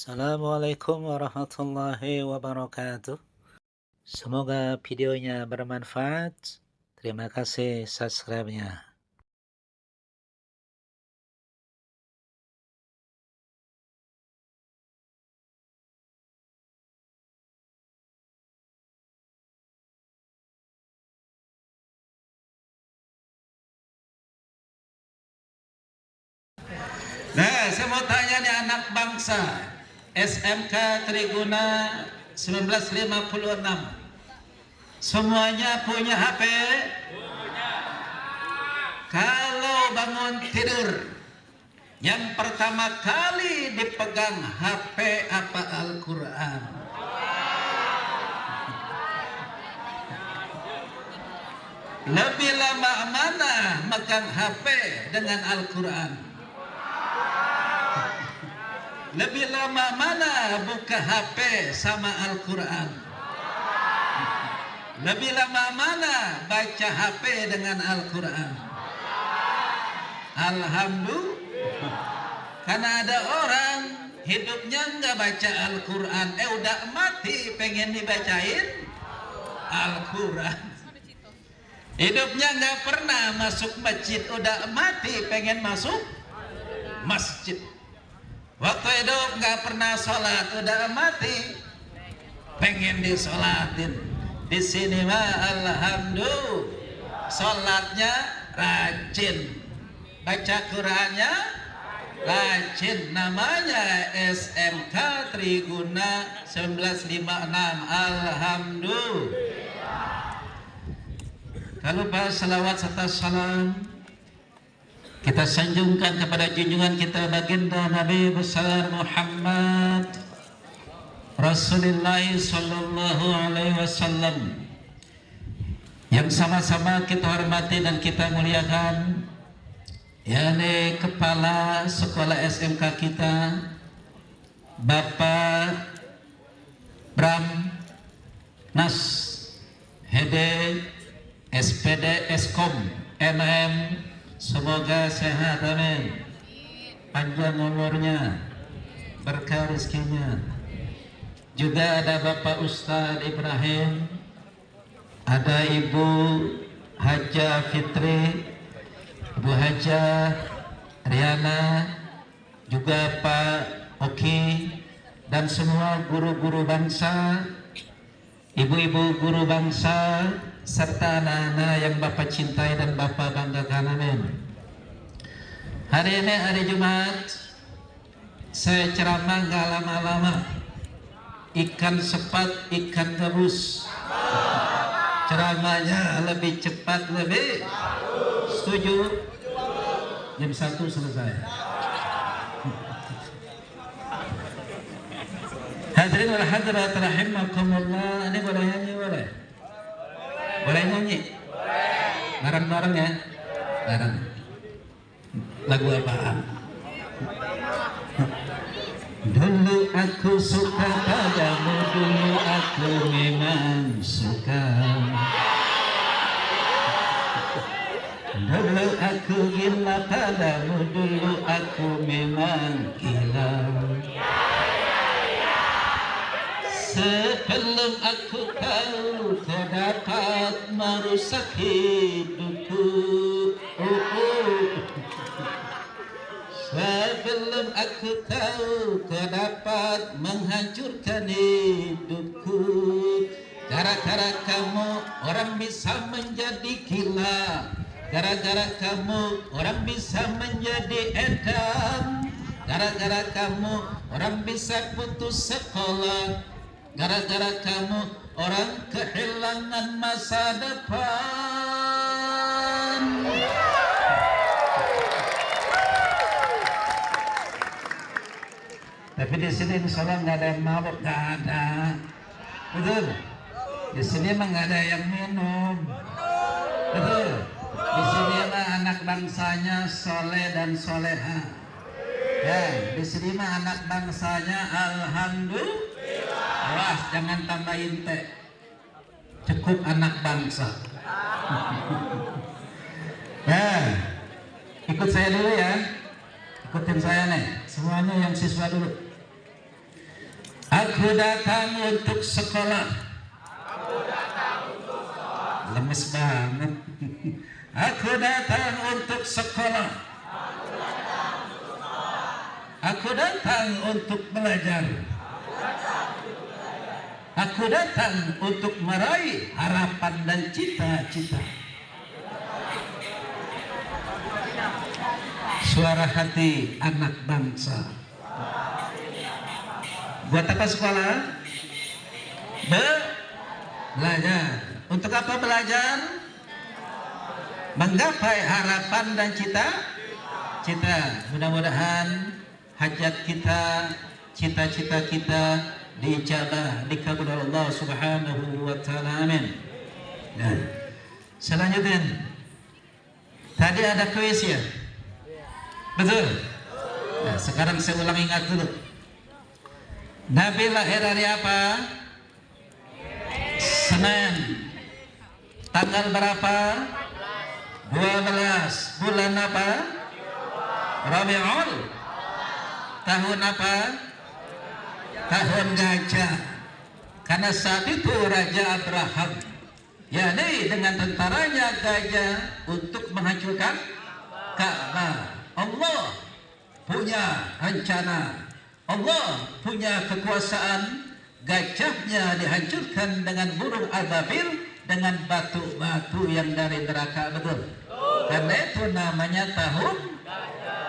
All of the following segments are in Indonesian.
Assalamualaikum warahmatullahi wabarakatuh. Semoga videonya bermanfaat. Terima kasih subscribe-nya. Nah, saya mau tanya nih anak bangsa SMK Triguna 1956. Semuanya punya HP? Kalau bangun tidur, yang pertama kali dipegang HP apa Al-Quran? Lebih lama mana megang HP dengan Al-Quran? Lebih lama mana buka HP sama Al-Quran? Lebih lama mana baca HP dengan Al-Quran? Alhamdulillah. Karena ada orang hidupnya nggak baca Al-Quran, udah mati pengen dibacain Al-Quran. Hidupnya nggak pernah masuk masjid, udah mati pengen masuk masjid. Waktu hidup nggak pernah sholat, udah mati pengen disolatin. Di sini mah alhamdulillah sholatnya rajin, baca Qurannya rajin. Namanya SMK Triguna 1956. Alhamdulillah. Kalau bahas salawat serta salam kita sanjungkan kepada junjungan kita baginda Nabi besar Muhammad Rasulullah sallallahu alaihi wasallam, yang sama-sama kita hormati dan kita muliakan, yakni kepala sekolah SMK kita Bapak Bram Nas Hede SPD Eskom MM. Semoga sehat, amin. Panjang umurnya, berkah rezekinya. Juga ada Bapak Ustadz Ibrahim, ada Ibu Haja Fitri, Ibu Haja Riana, juga Pak Oki, dan semua guru-guru bangsa, ibu-ibu guru bangsa, serta anak-anak yang Bapak cintai dan Bapak banggakan, amin. Hari ini hari Jumat, saya ceramah nggak lama-lama. Ikan sepat, ikan gabus. Ceramahnya lebih cepat, lebih setuju. Jam 1 selesai. Hadirin wal hadirat rahimakumullah. Ini boleh nyanyi, boleh? Boleh nyanyi? Bareng-bareng ya? Bareng. Lagu apaan? Dulu aku suka padamu, dulu aku memang suka. Dulu aku gila padamu, dulu aku memang gila. Sebelum aku tahu kau dapat merusak hidupku, sebelum aku tahu kau dapat menghancurkan hidupku. Gara-gara kamu orang bisa menjadi gila, gara-gara kamu orang bisa menjadi edan, gara-gara kamu orang bisa putus sekolah, gara-gara kamu orang kehilangan masa depan. Tapi di sini insya Allah nggak ada yang mabuk, nggak ada, betul. Di sini emang nggak ada yang minum, betul. Di sini mah anak bangsanya soleh dan soleha. Ya, di sini mah anak bangsanya alhamdulillah. Awas jangan tambahin teh, cukup anak bangsa. Ya, ikut saya dulu ya, ikutin saya nih, semuanya yang siswa dulu. Aku datang untuk sekolah. Lemes banget. Aku datang untuk sekolah. Aku datang untuk belajar. Aku datang untuk meraih harapan dan cita-cita. Suara hati anak bangsa. Buat apa sekolah? Belajar. Untuk apa belajar? Menggapai harapan dan cita-cita. Mudah-mudahan hajat kita, cita-cita kita diijabah, dikabul Allah Subhanahu wa taala. Amin. Nah, selanjutnya tadi ada kuis ya? Betul? Nah, sekarang saya ulang ingat dulu. Nabi lahir hari apa? Senin. Tanggal berapa? 12. Bulan apa? Rabiul. Tahun apa? Tahun gajah. Karena saat itu Raja Abraham, yakni dengan tentaranya gajah untuk menghancurkan Ka'bah. Allah punya rencana, Allah punya kekuasaan. Gajahnya dihancurkan dengan burung ababil, dengan batu-batu yang dari neraka. Betul? Karena itu namanya tahun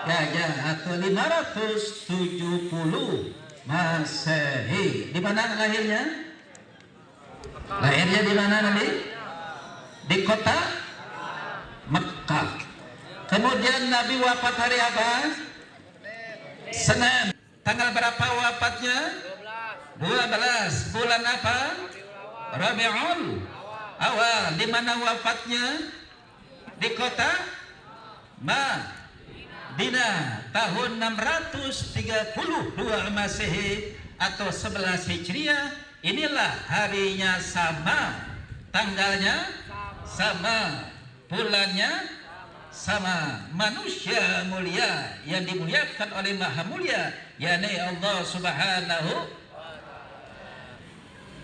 gajah atau 570 Masehi. Di mana lahirnya? Lahirnya di mana nanti? Di kota Mekah. Kemudian Nabi wafat hari apa? Senin. Tanggal berapa wafatnya? 12. Bulan apa? Rabiul Awal. Di mana wafatnya? Di kota Madinah. Tahun 632 Masehi atau 11 Hijriah. Inilah harinya sama, tanggalnya sama, bulannya sama. Manusia mulia yang dimuliakan oleh Maha Mulia, yakni Allah Subhanahu.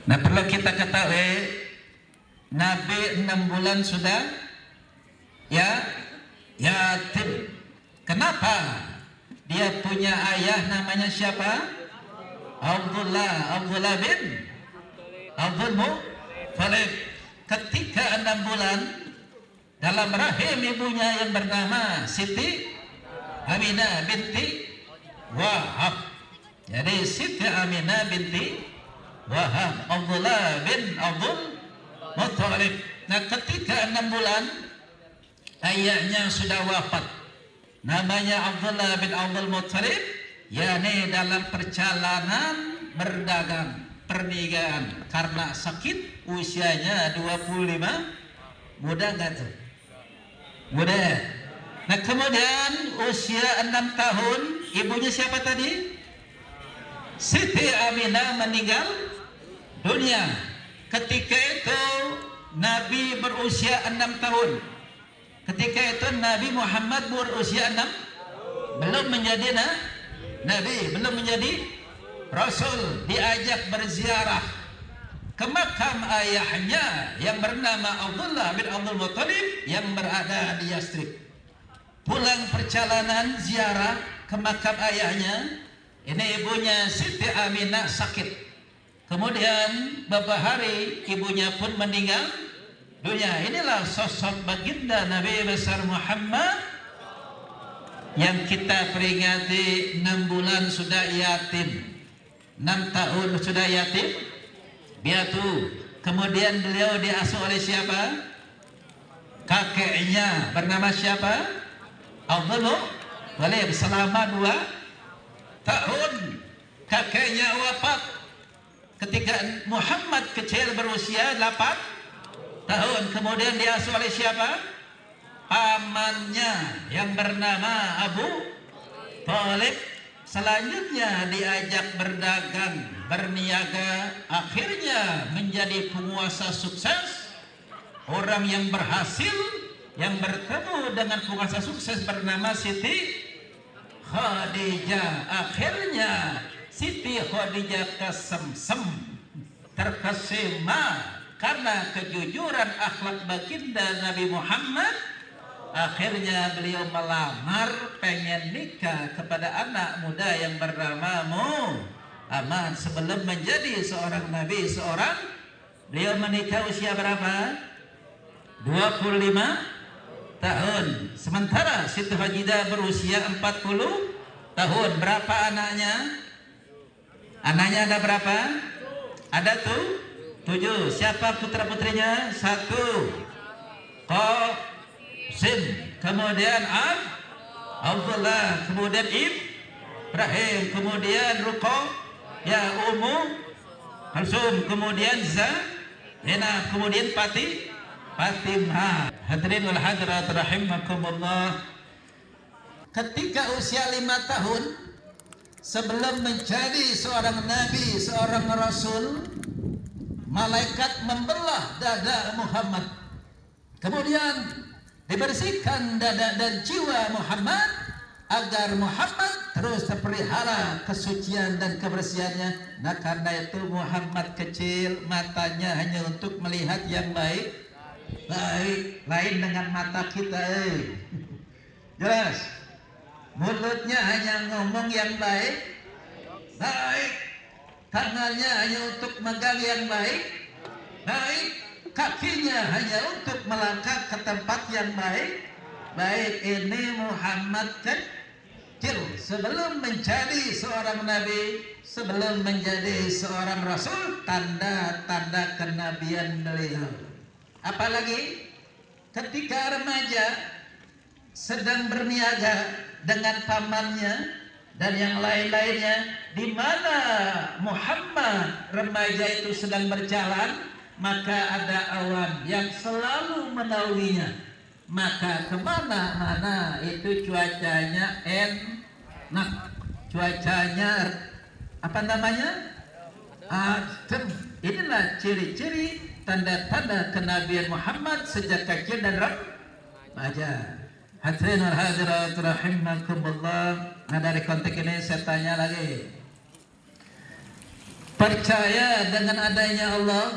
Nah, perlu kita ketahui, Nabi 6 bulan sudah yatim. Kenapa? Dia punya ayah namanya siapa? Abdullah bin Abdul Muttalib. Ketika 6 bulan dalam rahim ibunya yang bernama Siti Aminah binti Wahab. Jadi Siti Aminah binti Wahab, Abdullah bin Abdul Muttalib. Nah, ketika 6 bulan ayahnya sudah wafat, namanya Abdullah bin Abdul Muttalib, yakni dalam perjalanan berdagang, perniagaan, karena sakit, usianya 25. Muda nggak tuh? Muda. Nah, kemudian usia 6 tahun, ibunya siapa tadi? Siti Aminah meninggal dunia. Ketika itu Nabi berusia 6 tahun. Ketika itu Nabi Muhammad berusia 6, belum menjadi Nabi, belum menjadi Rasul. Diajak berziarah ke makam ayahnya yang bernama Abdullah bin Abdul Muttalib yang berada di Yastrib. Pulang perjalanan ziarah ke makam ayahnya, ini ibunya Siti Aminah sakit. Kemudian beberapa hari ibunya pun meninggal dunia. Inilah sosok baginda Nabi besar Muhammad yang kita peringati 6 bulan sudah yatim, 6 tahun sudah yatim piatu. Kemudian beliau diasuh oleh siapa? Kakeknya bernama siapa? Abdul Muttalib. Selama 2 tahun kakeknya wafat. Ketika Muhammad kecil berusia 8 tahun, kemudian diasuh oleh siapa? Pamannya yang bernama Abu Thalib. Selanjutnya diajak berdagang, berniaga, akhirnya menjadi penguasa sukses, orang yang berhasil, yang bertemu dengan penguasa sukses bernama Siti Khadijah. Akhirnya Siti Khadijah kesemsem terkesima karena kejujuran akhlak baginda Nabi Muhammad. Akhirnya beliau melamar, pengen nikah kepada anak muda yang bernama Muhammad. Sebelum menjadi seorang nabi, beliau menikah usia berapa? 25 tahun. Sementara Siti Khadijah berusia 40 tahun. Berapa anaknya? Anaknya ada berapa? Ada 7. Siapa putra-putrinya? 1 Qasim, kemudian Abdullah, kemudian Ibrahim, kemudian Ruqayyah, Ummu Kulsum, kemudian Zainab, kemudian Fatimah. Hadirin wal hadirat rahimakumullah. Ketika usia 5 tahun, sebelum menjadi seorang nabi, seorang rasul, malaikat membelah dada Muhammad. Kemudian dibersihkan dada dan jiwa Muhammad agar Muhammad terus terpelihara kesucian dan kebersihannya. Nah, karena itu Muhammad kecil, matanya hanya untuk melihat yang baik, lain dengan mata kita. Jelas? Mulutnya hanya ngomong yang baik, tangannya hanya untuk megang yang baik, kakinya hanya untuk melangkah ke tempat yang baik. Ini Muhammad kecil sebelum menjadi seorang nabi, sebelum menjadi seorang rasul, tanda-tanda kenabian beliau. Apalagi ketika remaja sedang berniaga dengan pamannya dan yang lain-lainnya, di mana Muhammad remaja itu sedang berjalan, maka ada awan yang selalu menaunginya. Maka kemana-mana itu cuacanya enak, cuacanya apa namanya? Adem. Inilah ciri-ciri tanda-tanda kenabian Muhammad sejak kecil dan remaja. Hadirin wal hadirat rahimakumullah. Nah, dari konteks ini saya tanya lagi, percaya dengan adanya Allah?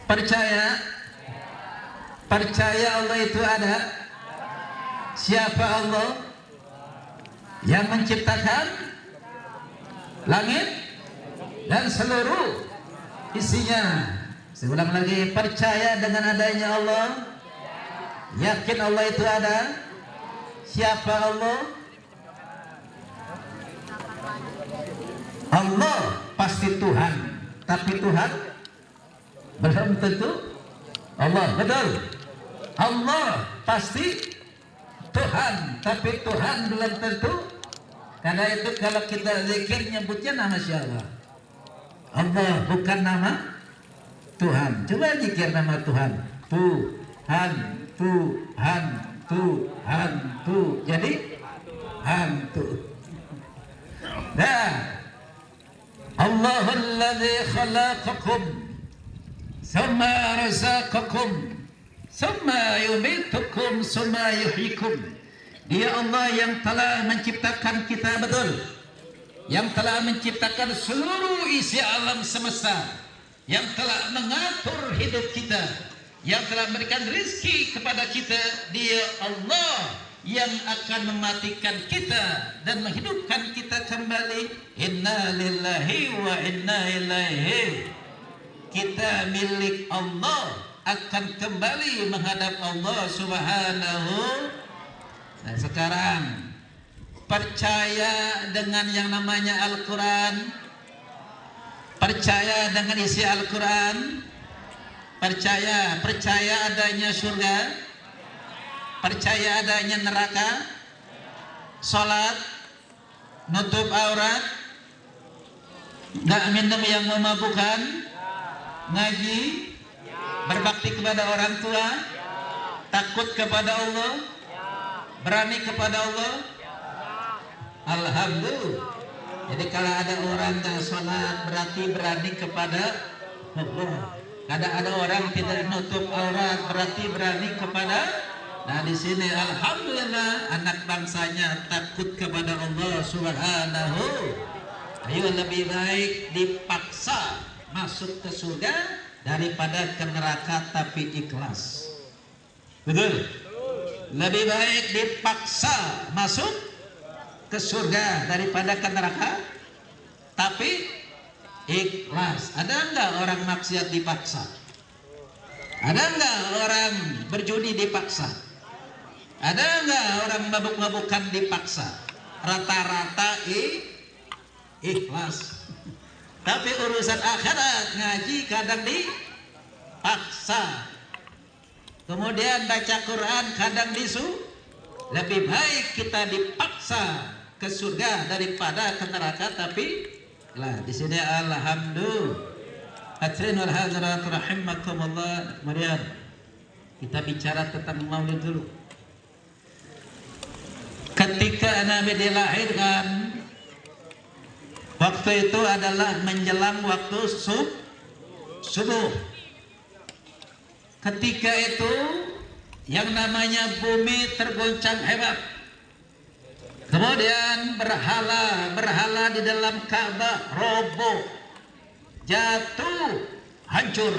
Percaya Allah itu ada? Siapa Allah? Yang menciptakan langit dan seluruh isinya. Saya ulang lagi, percaya dengan adanya Allah? Yakin Allah itu ada? Siapa Allah? Allah pasti Tuhan, tapi Tuhan belum tentu Allah. Betul? Allah pasti Tuhan, tapi Tuhan belum tentu. Karena itu kalau kita zikir nyebutnya nama siapa? Allah, bukan nama Tuhan. Coba zikir nama Tuhan. Tuhan, Tuhan, Tuhan, Tuhan. Jadi hantu. Nah, Allahul ladzi khalaqakum thumma razaqakum thumma yumitukum thumma yuhyikum. Dia Allah yang telah menciptakan kita, betul, yang telah menciptakan seluruh isi alam semesta, yang telah mengatur hidup kita, yang telah memberikan rezeki kepada kita. Dia Allah yang akan mematikan kita dan menghidupkan kita kembali. Inna lillahi wa inna ilaihi. Kita milik Allah, akan kembali menghadap Allah subhanahu. Nah, sekarang percaya dengan yang namanya Al-Quran, percaya dengan isi Al-Quran, percaya adanya surga, percaya adanya neraka, sholat, nutup aurat, nggak minum yang memabukkan, ngaji, berbakti kepada orang tua, takut kepada Allah, berani kepada Allah. Alhamdulillah. Jadi kalau ada orang nggak sholat berarti berani kepada Allah. Kada ada orang tidak nutup aurat berarti berani kepada Nah di sini alhamdulillah anak bangsanya takut kepada Allah Subhanahu. Ayo lebih baik dipaksa masuk ke surga daripada ke neraka tapi ikhlas. Betul? Lebih baik dipaksa masuk ke surga daripada ke neraka tapi ikhlas. Ada enggak orang maksiat dipaksa? Ada enggak orang berjudi dipaksa? Ada enggak orang mabuk-mabukan dipaksa? Rata-rata ikhlas. Tapi urusan akhirat ngaji kadang dipaksa. Kemudian baca Quran kadang lebih baik kita dipaksa ke surga daripada ke neraka tapi lah di sini alhamdulillah. Hadirin wal hadirat rahimakumullah. Kemudian kita bicara tentang maulid dulu. Ketika Nabi dilahirkan, waktu itu adalah menjelang waktu subuh. Ketika itu yang namanya bumi tergoncang hebat. Kemudian berhala di dalam Ka'bah roboh, jatuh, hancur.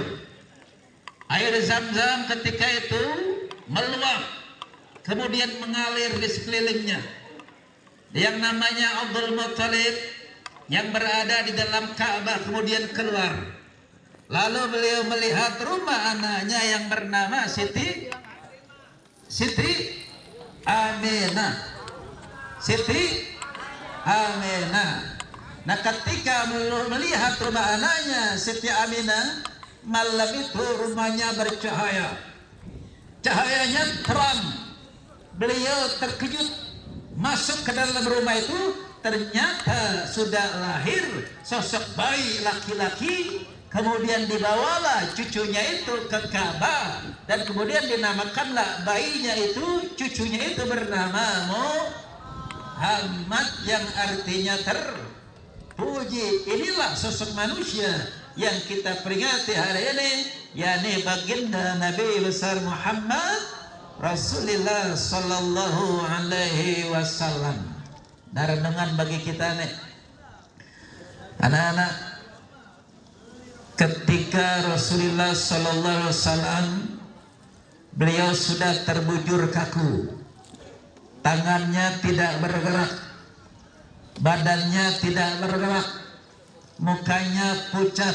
Air Zam-Zam ketika itu meluap, kemudian mengalir di sekelilingnya. Yang namanya Abdul Muttalib yang berada di dalam Ka'bah kemudian keluar. Lalu beliau melihat rumah anaknya yang bernama Siti Aminah. Siti Aminah. Nah ketika melihat rumah anaknya Siti Aminah, malam itu rumahnya bercahaya, cahayanya terang. Beliau terkejut masuk ke dalam rumah itu, ternyata sudah lahir sosok bayi laki-laki. Kemudian dibawalah cucunya itu ke Ka'bah dan kemudian dinamakanlah bayinya itu, cucunya itu bernama Muhammad yang artinya terpuji. Inilah sosok manusia yang kita peringati hari ini, yakni baginda Nabi besar Muhammad Rasulullah sallallahu alaihi wasallam. Nah, renungan bagi kita nih anak-anak, ketika Rasulullah sallallahu alaihi wasallam beliau sudah terbujur kaku, tangannya tidak bergerak, badannya tidak bergerak, mukanya pucat,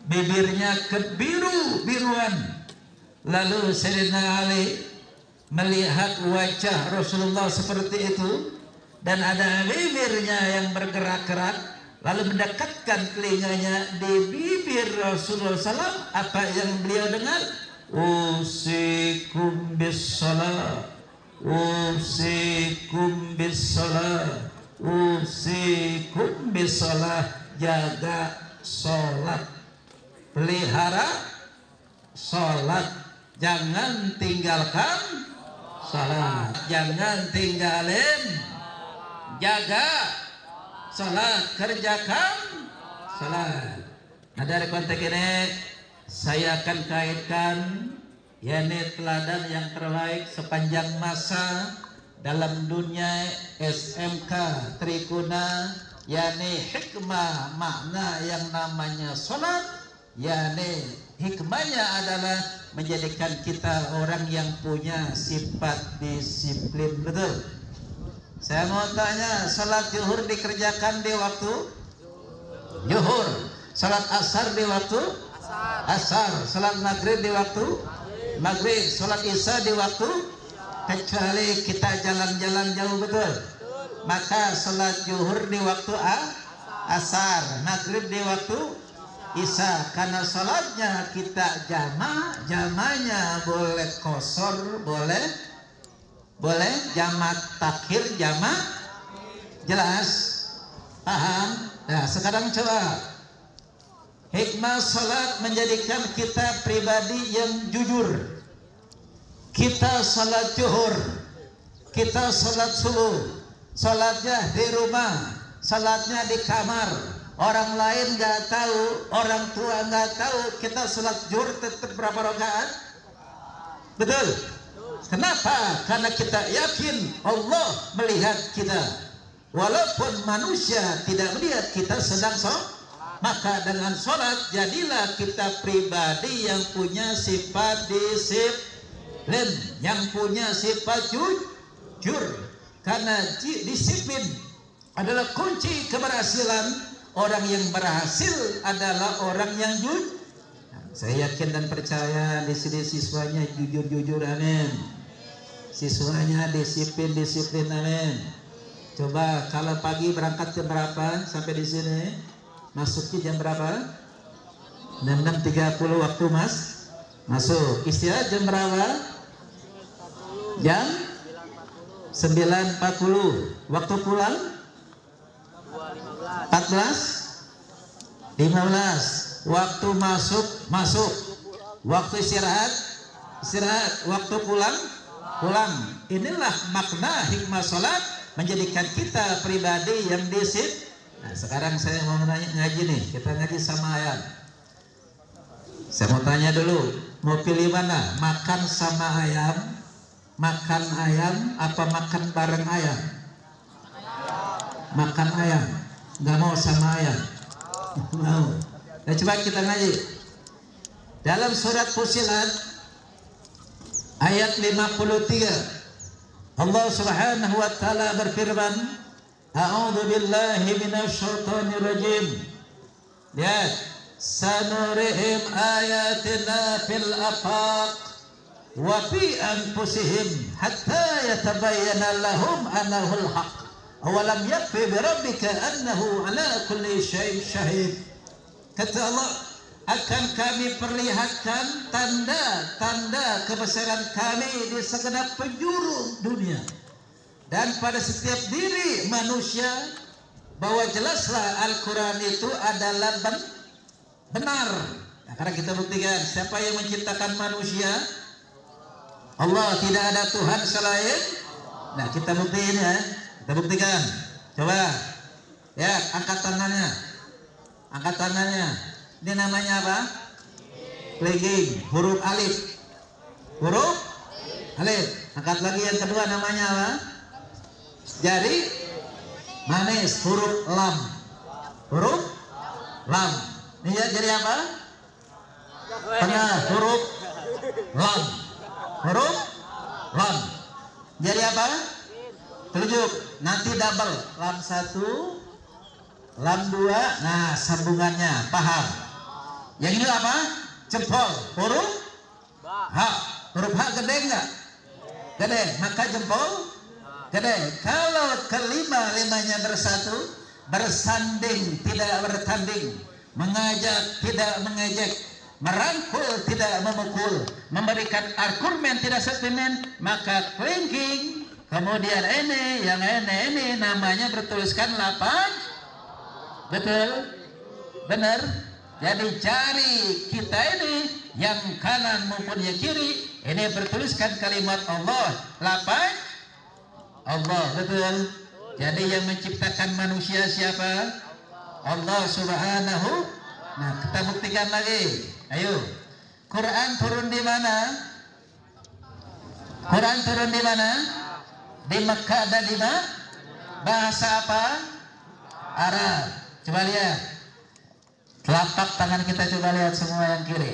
bibirnya kebiru-biruan. Lalu Sayyidina Ali melihat wajah Rasulullah seperti itu dan ada bibirnya yang bergerak-gerak, lalu mendekatkan telinganya di bibir Rasulullah SAW. Apa yang beliau dengar? Usikum bis-salat, usikum bis-salat, usikum bis-salat. Jaga sholat, pelihara sholat, jangan tinggalkan sholat, jangan tinggalin, jaga salat, kerjakan salat. Nah dari konteks ini saya akan kaitkan yakni teladan yang terbaik sepanjang masa dalam dunia SMK Trikuna, yakni hikmah makna yang namanya salat, yakni hikmahnya adalah menjadikan kita orang yang punya sifat disiplin. Betul? Saya mau tanya, salat zuhur dikerjakan di waktu zuhur, salat asar di waktu asar, salat maghrib di waktu maghrib, salat isya di waktu, kecuali kita jalan-jalan jauh, betul? Maka salat zuhur di waktu asar, maghrib di waktu isya. Karena salatnya kita jamanya boleh qashar, boleh jamak takhir, jamak. Jelas? Paham? Nah sekarang coba hikmah salat menjadikan kita pribadi yang jujur. Kita salat zuhur, kita salat subuh, salatnya di rumah, salatnya di kamar, orang lain nggak tahu, orang tua nggak tahu, kita salat zuhur tetap berapa rakaat? Betul? Kenapa? Karena kita yakin Allah melihat kita. Walaupun manusia tidak melihat kita sedang sholat, maka dengan sholat jadilah kita pribadi yang punya sifat disiplin, yang punya sifat jujur. Karena disiplin adalah kunci keberhasilan. Orang yang berhasil adalah orang yang jujur. Saya yakin dan percaya di sini siswanya jujur-jujur, amin. Siswanya disiplin, amin. Coba kalau pagi berangkat jam berapa sampai di sini? Masuknya jam berapa? 6.30 waktu masuk. Istirahat jam berapa? Jam 9.40. Waktu pulang? 14.15. Waktu masuk. Waktu istirahat. Waktu pulang. Inilah makna hikmah sholat, menjadikan kita pribadi yang disiplin. Nah, sekarang saya mau ngaji nih. Kita ngaji sama ayam. Saya mau tanya dulu, mau pilih mana? Makan sama ayam, makan ayam, apa makan bareng ayam? Makan ayam. Nggak mau sama ayam. Mau. Nah, coba kita ngaji. Dalam surat Fussilat ayat 53, Allah Subhanahu wa taala berfirman, A'udzu billahi minasyaitonir rajim. Lihat, sanurihim ayatina fil afaq wa fi anfusihim hatta yatabayyana lahum annahu al-haq. Awalam yakfi bi rabbika annahu ala kulli syai'in syahid. Kata Allah, akan kami perlihatkan tanda-tanda kebesaran kami di segenap penjuru dunia dan pada setiap diri manusia, bahwa jelaslah Al-Quran itu adalah benar. Nah, karena kita buktikan siapa yang menciptakan manusia? Allah, tidak ada Tuhan selain. Nah, kita buktiin ya, kita buktikan. Coba ya, angkat tangannya. Ini namanya apa? Legging, huruf alif. Angkat lagi yang kedua, namanya apa? Jari manis, huruf lam. Ini ya, jari apa? Tengah, huruf lam. Jari apa? Telunjuk. Nanti double, lam 1, lam 2. Nah, sambungannya paham. Yang ini apa? Jempol, huruf H. Huruf H gede enggak? Gede, maka jempol gede. Kalau kelima-limanya bersatu, bersanding tidak bertanding, mengajak tidak mengejek, merangkul tidak memukul, memberikan argumen tidak sentimen, maka clinking. Kemudian ini namanya bertuliskan 8. Betul? Benar? Jadi jari kita ini yang kanan maupun yang kiri ini bertuliskan kalimat Allah. 8 Allah. Betul? Jadi yang menciptakan manusia siapa? Allah Subhanahu. Nah, kita buktikan lagi. Ayo. Quran turun di mana? Quran turun di mana? Di Mekah dan di mana? Bahasa apa? Arab. Coba lihat. Telapak tangan kita, coba lihat semua yang kiri.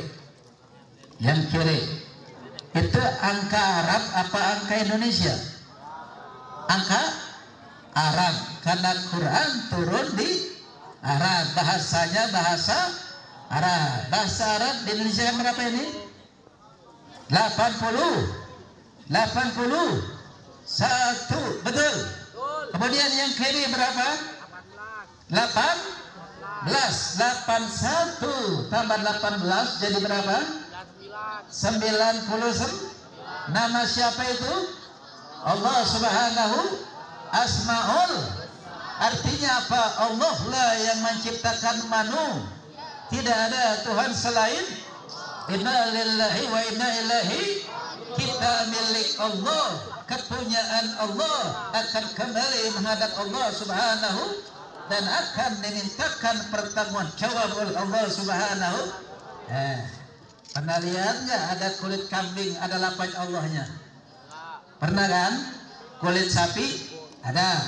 Yang kiri. Itu angka Arab apa angka Indonesia? Angka Arab. Karena Quran turun di Arab. Bahasanya bahasa Arab. Bahasa Arab di Indonesia yang berapa ini? 80. 1. Betul. Kemudian yang kiri berapa? 81 tambah 18 jadi berapa? 90. Nama siapa itu? Allah Subhanahu. Asmaul. Artinya apa? Allah lah yang menciptakan tidak ada Tuhan selain. Inna lillahi wa inna ilaihi. Kita milik Allah, kepunyaan Allah, akan kembali menghadap Allah Subhanahu dan akan dimintakan pertanggungan jawab oleh Allah Subhanahu. Pernah lihat nggak ada kulit kambing ada lapan Allahnya? Pernah kan? Kulit sapi ada,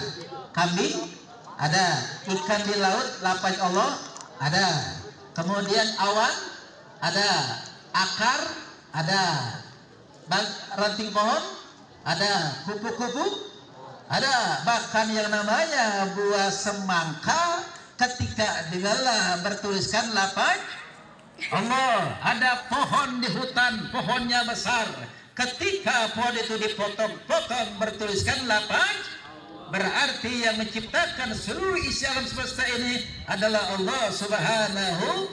kambing ada, ikan di laut lapan Allah ada, kemudian awan ada, akar ada, ranting pohon ada, kupu-kupu ada, bahkan yang namanya buah semangka ketika digalah bertuliskan lapan Allah. Ada pohon di hutan, pohonnya besar, ketika pohon itu dipotong-potong bertuliskan lapan, berarti yang menciptakan seluruh isi alam semesta ini adalah Allah Subhanahu.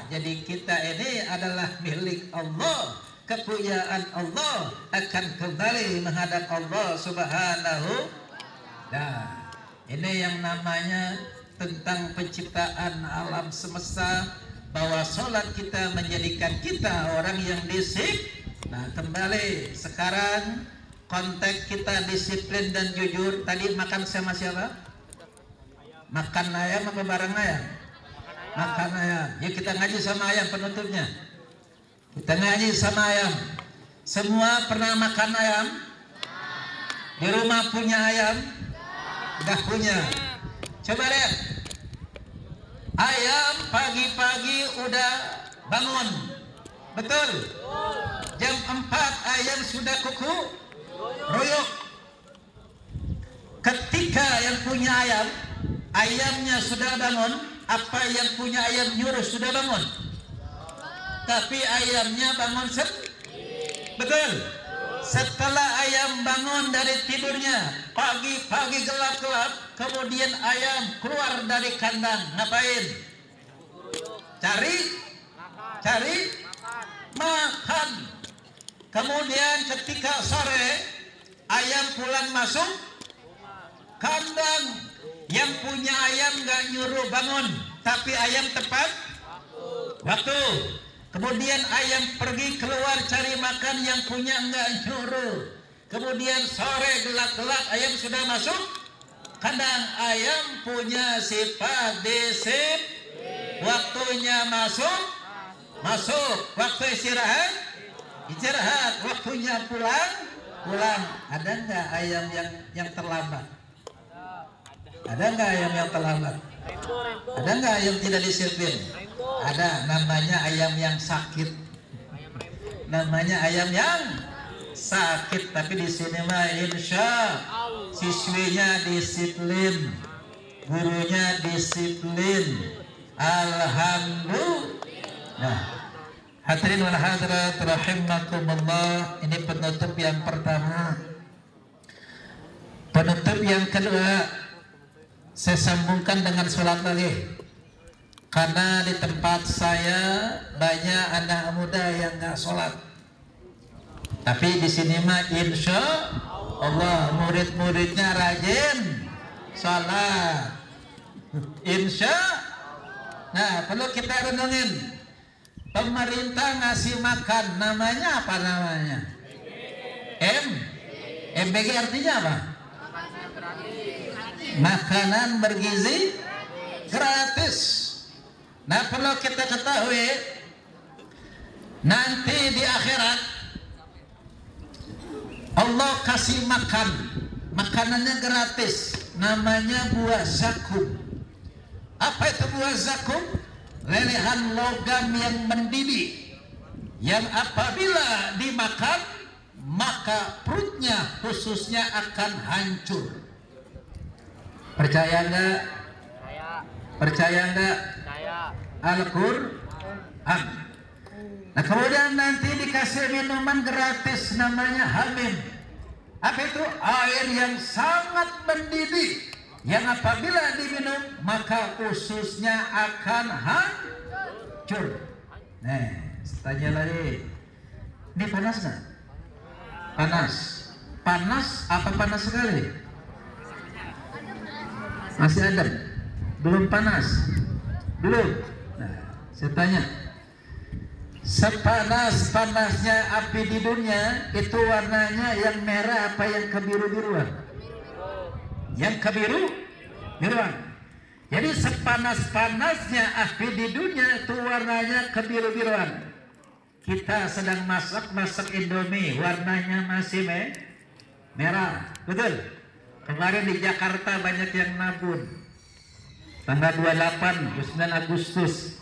Jadi kita ini adalah milik Allah, kepunyaan Allah, akan kembali menghadap Allah Subhanahu. Nah, ini yang namanya tentang penciptaan alam semesta, bahwa sholat kita menjadikan kita orang yang disiplin. Nah, kembali sekarang konteks kita disiplin dan jujur. Tadi makan sama siapa? Makan ayam apa bareng ayam? Makan ayam. Ya, kita ngaji sama ayam penutupnya. Kita ngaji sama ayam. Semua pernah makan ayam? Di rumah punya ayam? Udah punya. Coba lihat. Ayam pagi-pagi udah bangun. Betul? Jam 4 ayam sudah kuku royok. Ketika yang punya ayam, ayamnya sudah bangun, apa yang punya ayam nyuruh sudah bangun? Tapi ayamnya bangun betul? Setelah ayam bangun dari tidurnya, pagi-pagi gelap-gelap, kemudian ayam keluar dari kandang, ngapain? Cari makan. Kemudian ketika sore, ayam pulang masuk kandang. Yang punya ayam nggak nyuruh bangun, tapi ayam tepat waktu. Kemudian ayam pergi keluar cari makan, yang punya nggak nyuruh. Kemudian sore gelap-gelap ayam sudah masuk kandang. Ayam punya sifat disiplin. Waktunya masuk, waktu istirahat, waktunya pulang. Ada nggak ayam yang terlambat? Ada nggak ayam yang terlambat? Ada nggak ayam tidak disiplin? Ada, namanya ayam yang sakit. Namanya ayam yang sakit. Tapi di sini mah insya siswinya disiplin, gurunya disiplin. Alhamdulillah. Nah, hadirin wal hadirat rahimakumullah, ini penutup yang pertama. Penutup yang kedua, saya sambungkan dengan sholat lagi. Karena di tempat saya banyak anak muda yang nggak sholat. Tapi di sini mah insya Allah murid-muridnya rajin sholat. Insya. Nah, perlu kita renungin. Pemerintah ngasih makan, namanya apa namanya? MBG artinya apa? Makanan bergizi gratis. Nah, perlu kita ketahui, nanti di akhirat Allah kasih makan, makanannya gratis, namanya buah zakum. Apa itu buah zakum? Lelehan logam yang mendidih, yang apabila dimakan maka perutnya khususnya akan hancur. Percaya enggak? Percaya enggak? Al-Quran. Nah, kemudian nanti dikasih minuman gratis, namanya hamim. Apa itu? Air yang sangat mendidih, yang apabila diminum maka ususnya akan hancur. Nah, tanya lagi, ini panas nggak? Panas. Panas apa panas sekali? Masih adem? Belum panas? Belum. Nah, saya tanya, sepanas-panasnya api di dunia itu warnanya yang merah apa yang kebiru-biruan? Yang kebiru-biruan. Jadi sepanas-panasnya api di dunia itu warnanya kebiru-biruan. kita sedang masak Indomie, warnanya masih merah, betul? Kemarin di Jakarta banyak yang nabun. Tanggal 28, 29 Agustus.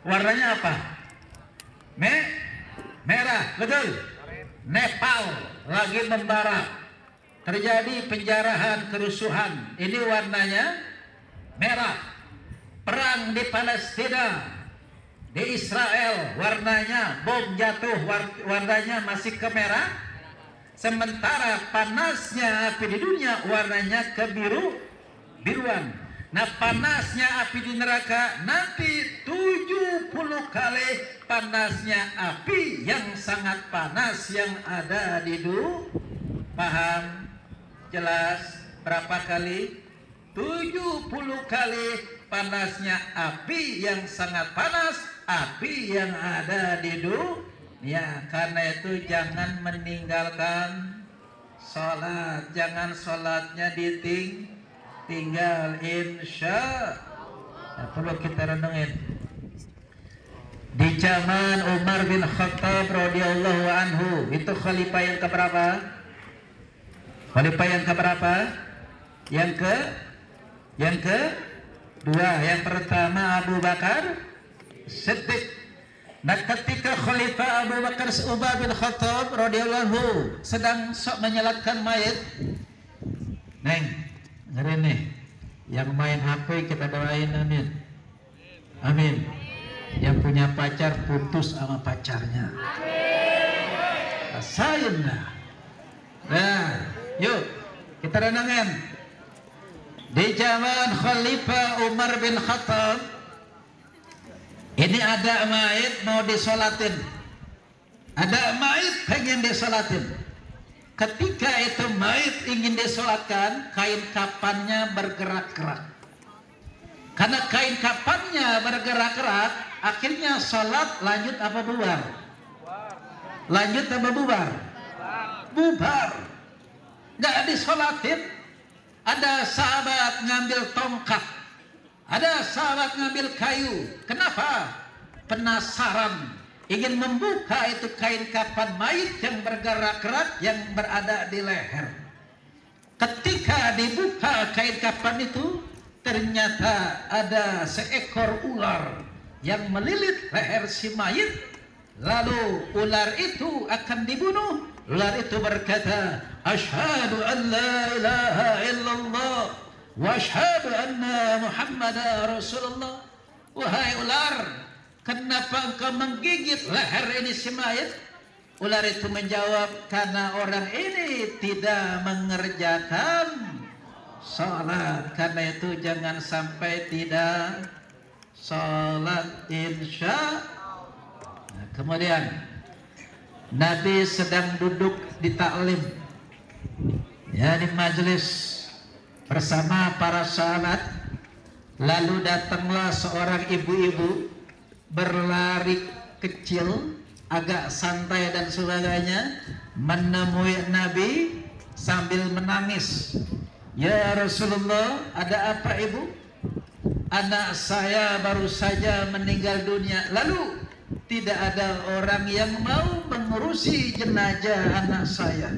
Warnanya apa? Merah, betul? Nepal lagi membara. Terjadi penjarahan, kerusuhan. Ini warnanya merah. Perang di Palestina, di Israel, warnanya bom jatuh, warnanya masih kemerah. Sementara panasnya api di dunia warnanya biruan. Nah, panasnya api di neraka nanti 70 kali panasnya api yang sangat panas yang ada di dunia. Paham? Jelas? Berapa kali? 70 kali panasnya api yang sangat panas, api yang ada di dunia. Ya, karena itu jangan meninggalkan sholat, jangan sholatnya ditinggal, insya Allah. Perlu kita renungin. Di zaman Umar bin Khattab radhiyallahu anhu, itu khalifah yang keberapa? Khalifah yang keberapa? Yang kedua. Yang pertama Abu Bakar Siddiq. Nah, ketika Khalifah Abu Bakar Umar bin Khattab radhiyallahu anhu sedang sok menyalatkan mayat, neng, ngeri nih, yang main HP kita doain amin, amin. Yang punya pacar putus sama pacarnya, rasain lah. Nah, yuk kita renungin. Di zaman Khalifah Umar bin Khattab, ini ada mayat mau disolatin, ada mayat pengen disolatin. Ketika itu mayat ingin disolatkan, kain kafannya bergerak-gerak. Karena kain kafannya bergerak-gerak, akhirnya sholat lanjut apa bubar? Lanjut apa bubar? Bubar. Nggak disolatin. Ada sahabat ngambil tongkat, ada sahabat ngambil kayu. Kenapa? Penasaran, ingin membuka itu kain kafan mayit yang bergerak-gerak yang berada di leher. Ketika dibuka kain kafan itu, ternyata ada seekor ular yang melilit leher si mayit. Lalu ular itu akan dibunuh. Ular itu berkata, "Asyhadu an la ilaha illallah wa asyhadu anna Muhammadar Rasulullah." Wahai ular, kenapa engkau menggigit leher ini si mayit? Ular itu menjawab, karena orang ini tidak mengerjakan sholat. Karena itu jangan sampai tidak sholat, insya. Nah, kemudian Nabi sedang duduk di taklim, ya, di majelis bersama para sahabat. Lalu datanglah seorang ibu-ibu berlari kecil, agak santai dan sebagainya, menemui Nabi sambil menangis. "Ya Rasulullah, ada apa ibu?" "Anak saya baru saja meninggal dunia." "Lalu tidak ada orang yang mau mengurusi jenazah anak saya."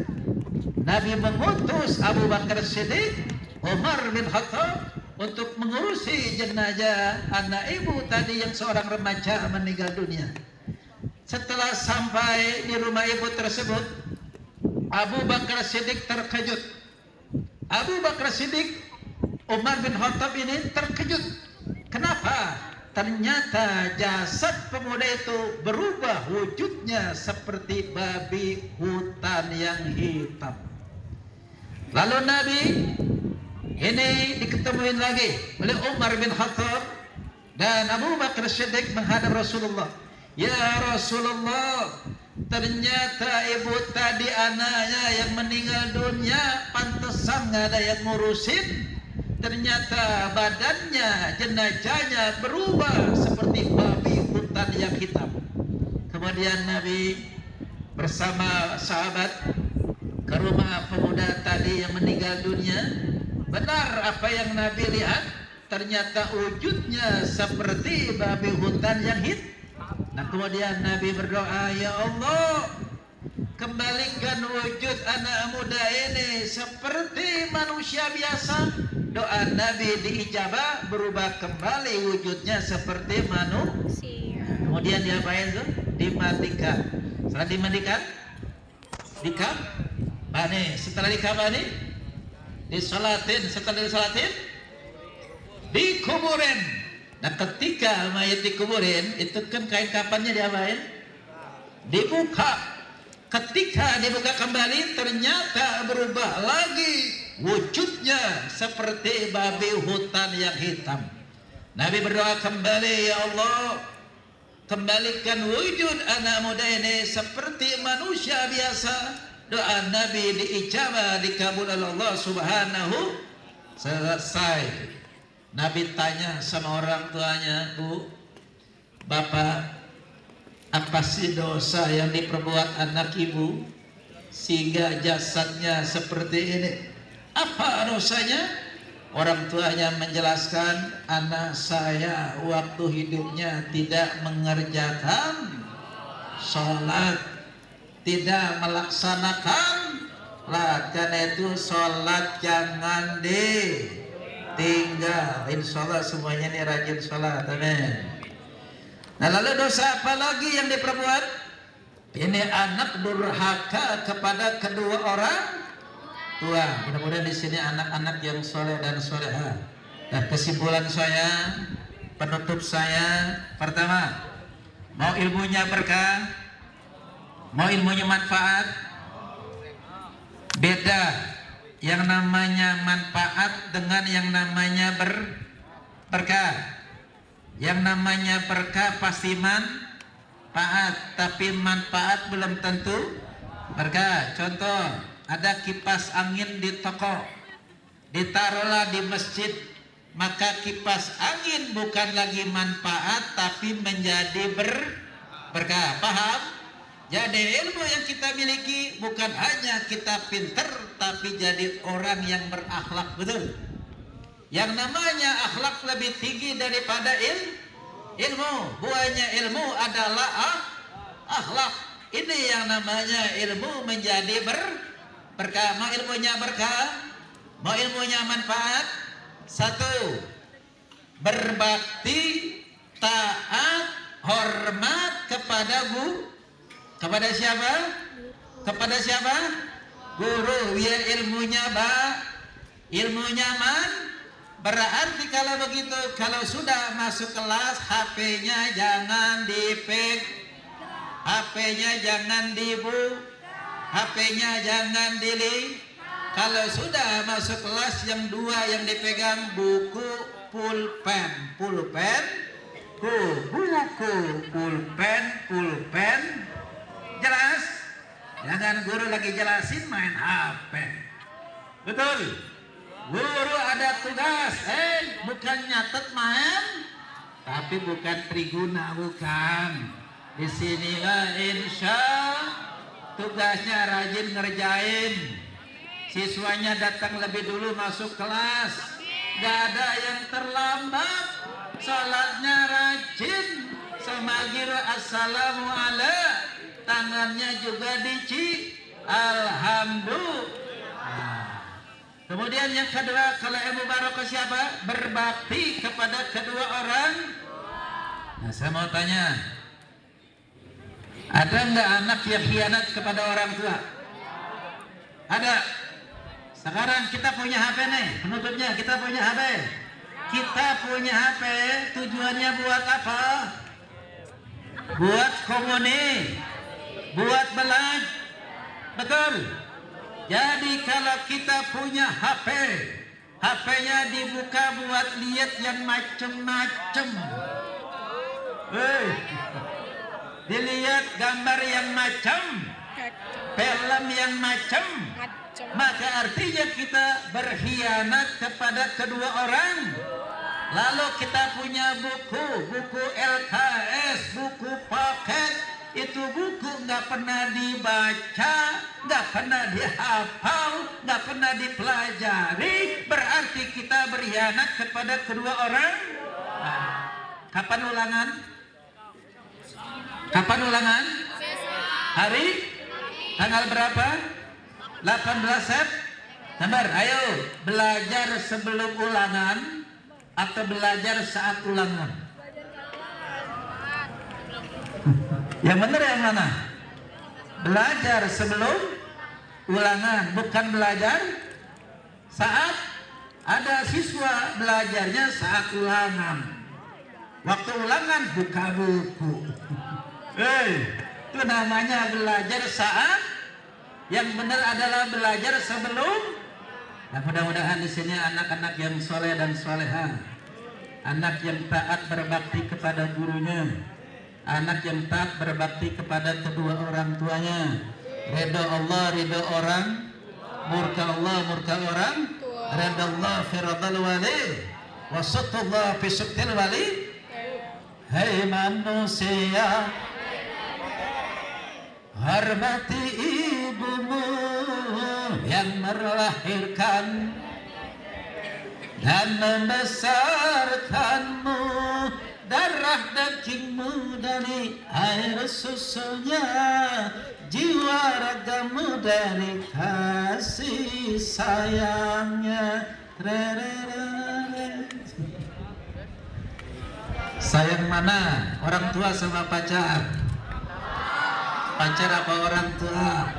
Nabi mengutus Abu Bakar Siddiq, Umar bin Khattab untuk mengurusi jenazah anak ibu tadi yang seorang remaja meninggal dunia. Setelah sampai di rumah ibu tersebut, Abu Bakar Siddiq terkejut. Abu Bakar Siddiq, Umar bin Khattab ini terkejut. Kenapa? Ternyata jasad pemuda itu berubah wujudnya seperti babi hutan yang hitam. Lalu Nabi ini diketemuin lagi oleh Umar bin Khattab dan Abu Bakar Siddiq menghadap Rasulullah. "Ya Rasulullah, ternyata ibu tadi anaknya yang meninggal dunia, pantesan nggak ada yang ngurusin. Ternyata badannya, jenazahnya berubah seperti babi hutan yang hitam." Kemudian Nabi bersama sahabat ke rumah pemuda tadi yang meninggal dunia. Benar apa yang Nabi lihat, ternyata wujudnya seperti babi hutan yang hitam. Nah kemudian Nabi berdoa, ya Allah, kembalikan wujud anak muda ini seperti manusia biasa. Doa Nabi diijabah, berubah kembali wujudnya seperti manusia. Kemudian diapain tuh? Dimatikan. Setelah dimatikan, setelah dikabani, disolatin. Setelah disolatin, dikuburin. Nah ketika mayat dikuburin, itu kan kain kafannya diapain? Dibuka. Ketika dibuka kembali, ternyata berubah lagi wujudnya seperti babi hutan yang hitam. Nabi berdoa kembali, ya Allah, kembalikan wujud anak muda ini seperti manusia biasa. Doa Nabi diijabah, dikabul oleh Allah Subhanahu. Selesai. Nabi tanya sama orang tuanya, Bu, Bapak, apa sih dosa yang diperbuat anak ibu sehingga jasadnya seperti ini? Apa dosanya? Orang tuanya menjelaskan, anak saya waktu hidupnya tidak mengerjakan sholat, tidak melaksanakan. Karena itu sholat jangan ditinggal. Insya Allah semuanya ini rajin sholat. Amin. Nah lalu dosa apa lagi yang diperbuat? Ini anak durhaka kepada kedua orang tua. Mudah-mudahan di sini anak-anak yang soleh dan soleha. Nah kesimpulan saya, penutup saya, pertama, mau ilmunya berkah, mau ilmunya manfaat, beda yang namanya manfaat dengan yang namanya berkah. Yang namanya berkah pasti manfaat, tapi manfaat belum tentu berkah. Contoh, ada kipas angin di toko, ditaruhlah di masjid, maka kipas angin bukan lagi manfaat tapi menjadi berkah. Paham? Jadi ilmu yang kita miliki bukan hanya kita pinter, tapi jadi orang yang berakhlak, betul? Yang namanya akhlak lebih tinggi daripada ilmu. Buahnya ilmu adalah akhlak. Ini yang namanya ilmu menjadi berkah. Mau ilmunya berkah, mau ilmunya manfaat. Satu, berbakti, taat, hormat kepada kepada siapa? Kepada siapa? Guru. Ya ilmunya ilmunya berarti kalau begitu, kalau sudah masuk kelas, HP-nya jangan HP-nya jangan HP-nya jangan Kalau sudah masuk kelas, yang dua yang dipegang buku, pulpen, pulpen, jelas? Jangan guru lagi jelasin main HP, betul? Guru ada tugas, bukan nyatet main, tapi bukan triguna, bukan. Di sinilah insya tugasnya rajin ngerjain. Siswanya datang lebih dulu masuk kelas, gak ada yang terlambat. Salatnya rajin, semagira assalamualaikum, tangannya juga alhamdulillah. Kemudian yang kedua, kalau ilmu barokah siapa? Berbakti kepada kedua orang. Nah saya mau tanya, ada nggak anak yang khianat kepada orang tua? Ada. Sekarang kita punya HP nih, penutupnya kita punya HP. Kita punya HP, tujuannya buat apa? Buat komuni, buat belajar, betul? Jadi kalau kita punya HP, HP-nya dibuka buat lihat yang macem-macem. Dilihat gambar yang macem, film yang macem, maka artinya kita berkhianat kepada kedua orang. Lalu kita punya buku LKS, buku paket, itu buku nggak pernah dibaca, nggak pernah dihafal, nggak pernah dipelajari, berarti kita berkhianat kepada kedua orang. Kapan ulangan? Kapan ulangan? Hari? Tanggal berapa? 18 September. Ayo, belajar sebelum ulangan atau belajar saat ulangan? Yang benar yang mana? Belajar sebelum ulangan, bukan belajar saat. Ada siswa belajarnya saat ulangan. Waktu ulangan buka buku. Itu namanya belajar saat. Yang benar adalah belajar sebelum. Nah, mudah-mudahan di sini anak-anak yang soleh dan soleha, anak yang taat berbakti kepada gurunya, anak yang taat berbakti kepada kedua orang tuanya. Ridho Allah, ridho orang, murka Allah, murka orang. Ridho Allah fi ridhal wali, wa sutullah fi sutil wali. Hai manusia, hormati ibumu yang melahirkan dan membesarkanmu, darah dagingmu dari air susunya, jiwa ragamu dari kasih sayangnya. Sayang mana? Orang tua sama pacar? Pacar apa orang tua?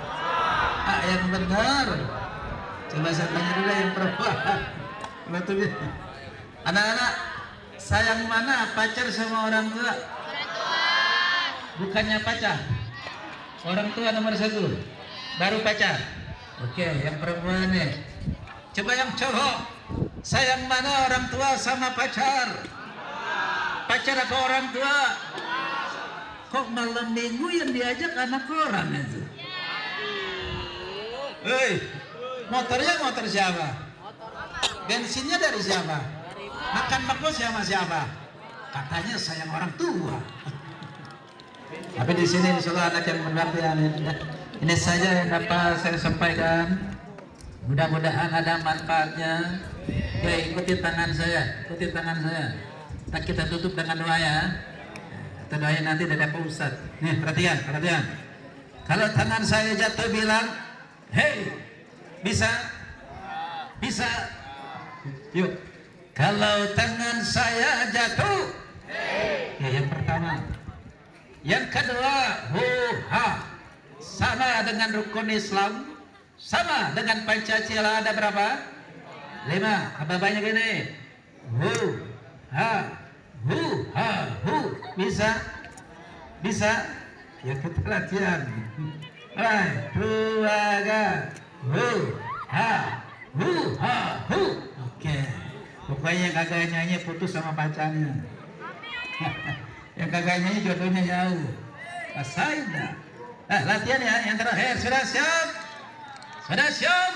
Yang benar. Coba saya tanya dulu yang perempuan. Anak-anak, sayang mana? Pacar sama orang tua? Bukannya pacar. Orang tua nomor 1, baru pacar. Oke, yang perempuan nih. Coba yang cowok, sayang mana? Orang tua sama pacar? Pacar apa orang tua? Kok malam minggu yang diajak anak orang itu? Hei, motornya motor siapa? Bensinnya dari siapa? Makan makan siapa? Katanya sayang orang tua. Tapi di sini insyaallah anak yang berbakti. Ini saja yang dapat saya sampaikan. Mudah-mudahan ada manfaatnya. Oke, ikuti tangan saya, ikuti tangan saya. Kita tutup dengan doa ya. Kita doain nanti dari Pak Ustaz. Nih, perhatian. Kalau tangan saya jatuh bilang, hei, bisa. Yuk. Kalau tangan saya jatuh, ya yang pertama. Yang kedua, ha. Sama dengan rukun Islam, sama dengan Pancasila ada berapa? 5. Apa banyak ini? Ha. Bisa. Ya kita latihan. 2, 3. Oke. Pokoknya yang kagak nyanyi putus sama pacarnya. Yang kagak nyanyi jodohnya jauh. Rasain dah. Latihan ya. Yang terakhir, sudah siap?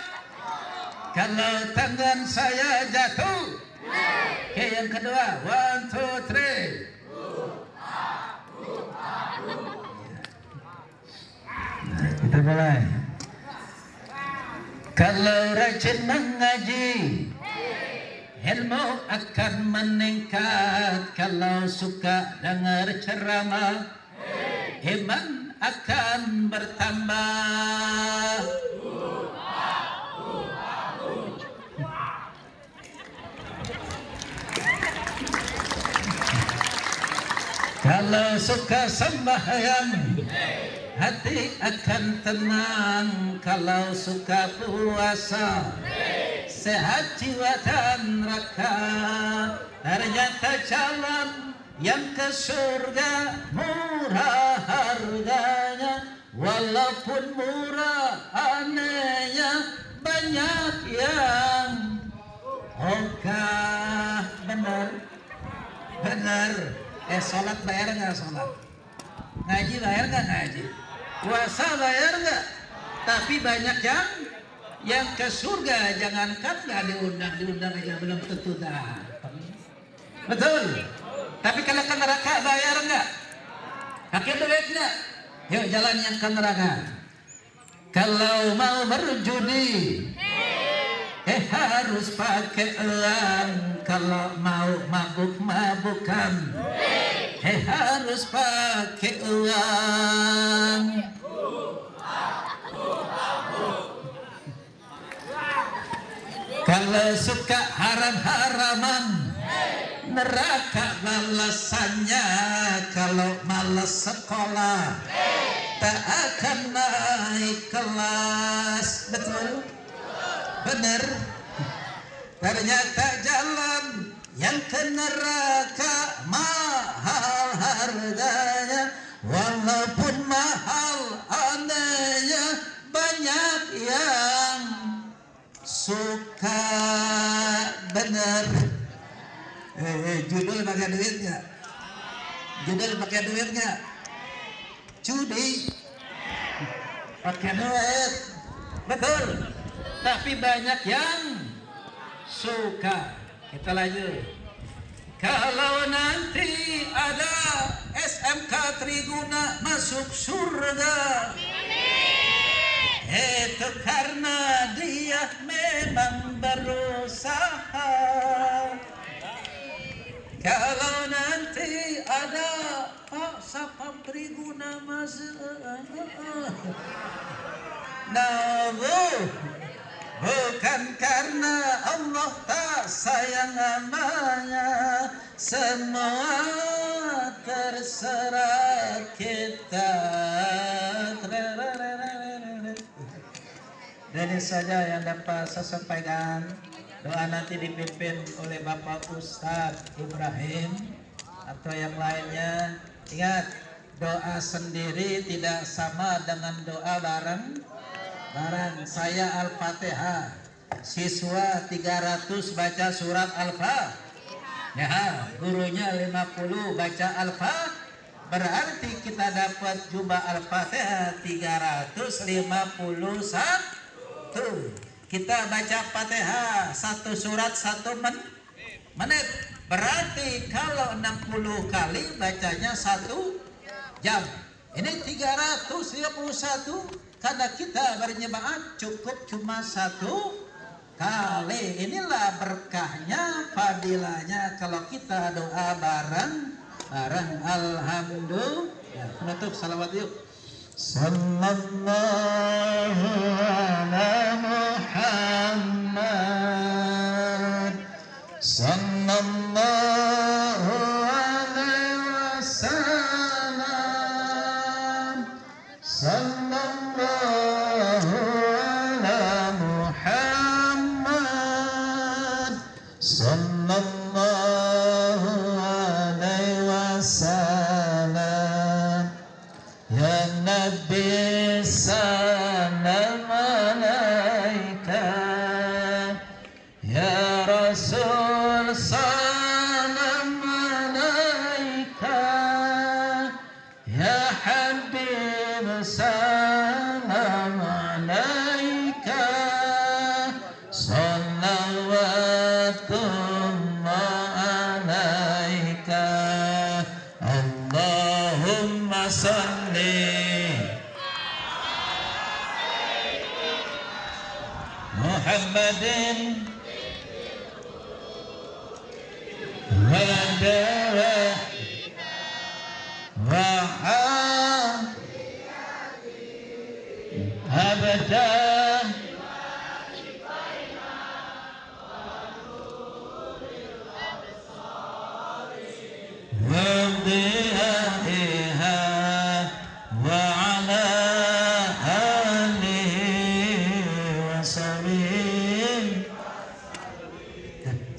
Kalau tangan saya jatuh. Oke, yang kedua, 1, 2, 3. Nah, kita mulai. Kalau rajin mengaji, ilmu akan meningkat. Kalau suka dengar ceramah, iman akan bertambah. Kalau suka sembahyang, hati akan tenang. Kalau suka puasa, sehat jiwa dan raga. Ternyata jalan yang ke surga murah harganya. Walaupun murah anehnya banyak yang ogah. Benar. Sholat bayar nggak sholat? Ngaji bayar nggak ngaji? Puasa bayar nggak? Tapi banyak yang ke surga, jangankan nggak diundang aja belum tentu datang. Betul. Tapi kalau ke neraka bayar nggak? Pakai duit nggak? Yuk jalan yang ke neraka. Kalau mau berjudi, harus pakai elang. Kalau mau mabuk-mabukan, harus pakai uang. Kalau suka haram-haraman, neraka balasannya. Kalau malas sekolah, tak akan naik kelas. Betul? Benar? Ternyata jalan yang ke neraka mahal harganya. Walaupun mahal adanya, banyak yang suka. Bener. Judul pakai duit nggak? Judul pakai duit nggak? Judi pakai duit, betul. Tapi banyak yang suka. Kita lanjut. Kalau nanti ada SMK Triguna masuk surga, itu karena dia memang berusaha. Kalau nanti ada Pak Sapam Triguna masuk, nah bukan karena Allah tak sayang amanya, semua terserah kita. Dari saja yang dapat saya sampaikan. Doa nanti dipimpin oleh Bapak Ustadz Ibrahim atau yang lainnya. Ingat, doa sendiri tidak sama dengan doa bareng. Saya Al-Fatihah, siswa 300 baca surat Al-Fatihah, ya, gurunya 50 baca Al-Fatihah, berarti kita dapat jumlah Al-Fatihah 351. Kita baca Fatihah satu surat 1 menit, berarti kalau 60 kali bacanya 1 jam. Ini 351 karena kita berjemaah cukup cuma 1 kali. Inilah berkahnya, fadilahnya kalau kita doa bareng. Alhamdulillah. Penutup salawat yuk. Sallallahu ala Muhammad, sallallahu alaihi wasallam, sallallahu ala Muhammad, sallallahu alaihi wasallam. Ya Nabi salam alaika, ya Rasul salam alaika, ya Habib salam alaika, salawatullah alaika, Allahumma salli Muhammadin wa dawa wa abadan wa diha wa ala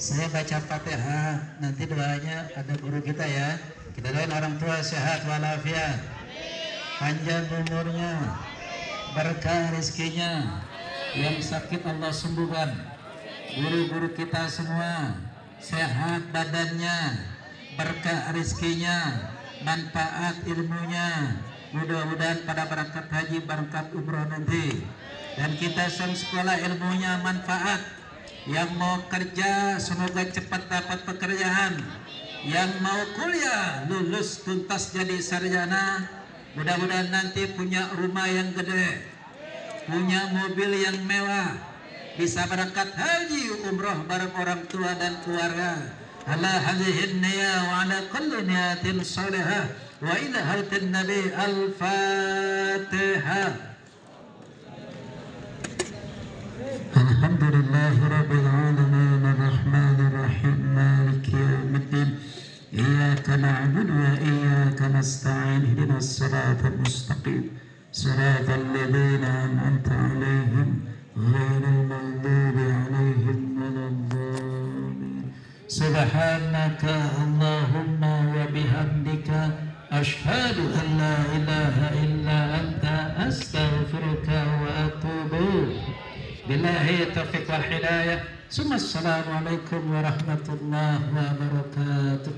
saya baca Fatihah, nanti doanya ada guru kita ya. Kita doain orang tua sehat walafiat, panjang umurnya, berkah rezekinya, yang sakit Allah sembuhkan. Guru-guru kita semua sehat badannya, berkah rezekinya, manfaat ilmunya. Mudah-mudahan pada berangkat haji, berangkat umrah nanti, dan kita sang sekolah ilmunya manfaat. Yang mau kerja semoga cepat dapat pekerjaan. Yang mau kuliah lulus tuntas jadi sarjana. Mudah-mudahan nanti punya rumah yang gede, punya mobil yang mewah, bisa berangkat haji umroh bareng orang tua dan keluarga. على هذه النية وعلى كل نية صالحة وإلى هيئة النبي. الفاتحة. الحمد لله رب العالمين الرحمن الرحيم مالك يوم الدين إياك نعبد وإياك نستعين اهدنا الصراط المستقيم صراط الذين أنعمت عليهم غير المغضوب عليهم ولا الضالين. سبحانك اللهم وبحمدك أشهد أن لا إله إلا أنت أستغفرك وأتوب بالله التوفيق والهداية. ثم السلام عليكم ورحمة الله وبركاته.